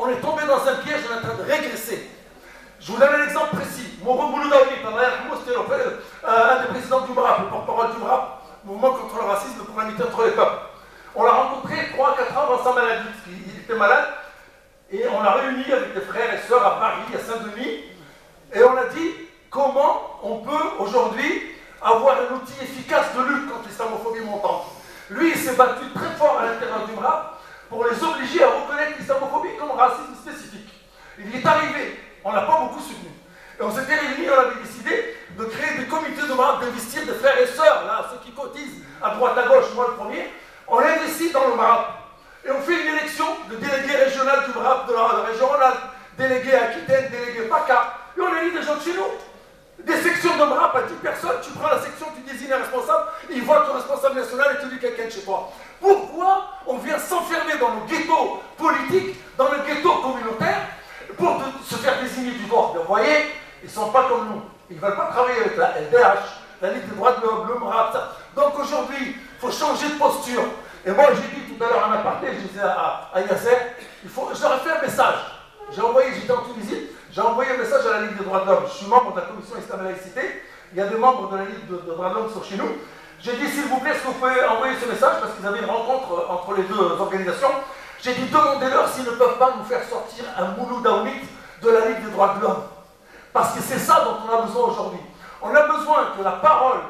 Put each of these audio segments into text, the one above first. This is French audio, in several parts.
on est tombé dans un piège, on est en train de régresser. Je vous donne un exemple précis. Mouroud Mouloudaoui, c'était un des présidents du MRAP, le porte-parole du MRAP, Mouvement contre le racisme pour l'amitié entre les peuples. On l'a rencontré 3-4 ans avant sa maladie, parce qu'il était malade, et on l'a réuni avec des frères et sœurs à Paris, à Saint-Denis, et on a dit comment on peut aujourd'hui avoir un outil efficace de lutte contre l'islamophobie montante. Lui, il s'est battu très fort à l'intérieur du MRAP pour les obliger à reconnaître l'islamophobie comme racisme spécifique. Il y est arrivé, on n'a pas beaucoup soutenu. Et on s'était réunis, on avait décidé de créer des comités de MRAP, d'investir des frères et sœurs, là, ceux qui cotisent à droite à gauche, moi le premier. On investit dans le MRAP. Et on fait une élection de délégué régional du MRAP de la région Rhône-Alpes, délégué Aquitaine, délégué PACA. Et on élit des gens de chez nous. Des sections de MRAP à 10 personnes, tu prends la section, tu désignes un responsable, il voit ton responsable national et tu dis quelqu'un de chez toi. Pourquoi on vient s'enfermer dans le ghetto politique, dans le ghetto communautaire, pour se faire désigner du doigt? Vous voyez, ils ne sont pas comme nous. Ils ne veulent pas travailler avec la LDH, la Ligue des droits de l'homme, le MRAP, ça. Donc aujourd'hui, il faut changer de posture. Et moi, j'ai dit tout à l'heure en aparté, je disais à Yasser, je leur ai fait un message. J'ai envoyé, j'étais en Tunisie, j'ai envoyé un message à la Ligue des droits de l'homme. Je suis membre de la commission Islam et laïcité. Il y a des membres de la Ligue des droits de l'homme qui sont chez nous. J'ai dit, s'il vous plaît, est-ce que vous pouvez envoyer ce message, parce qu'ils avaient une rencontre entre les deux organisations. J'ai dit, demandez-leur s'ils ne peuvent pas nous faire sortir un Mouloudaoui de la Ligue des droits de l'homme. Parce que c'est ça dont on a besoin aujourd'hui. On a besoin que la parole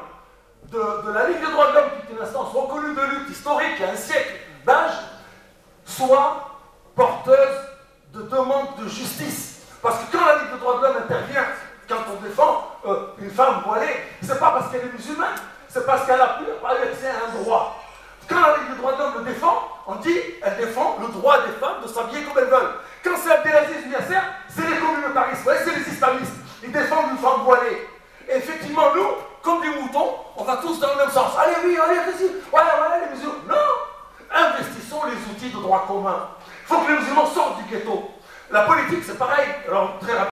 de la Ligue des droits de l'homme, qui est une instance reconnue de lutte historique, il y a un siècle d'âge, soit porteuse de demandes de justice. Parce que quand la Ligue des droits de l'homme intervient, quand on défend une femme voilée, c'est pas parce qu'elle est musulmane, c'est parce qu'elle a pu accès à un droit. Quand la Ligue des droits de l'homme le défend, on dit elle défend le droit des femmes de s'habiller comme elles veulent. Quand c'est Abdelaziz Yasser, c'est les communautaristes, c'est les islamistes. Ils défendent une femme voilée. Et effectivement, nous, comme des moutons, on va tous dans le même sens. Allez, oui, allez, vas-y. Voilà, les musulmans. Non! Investissons les outils de droit commun. Il faut que les musulmans sortent du ghetto. La politique, c'est pareil. Alors, très rapidement.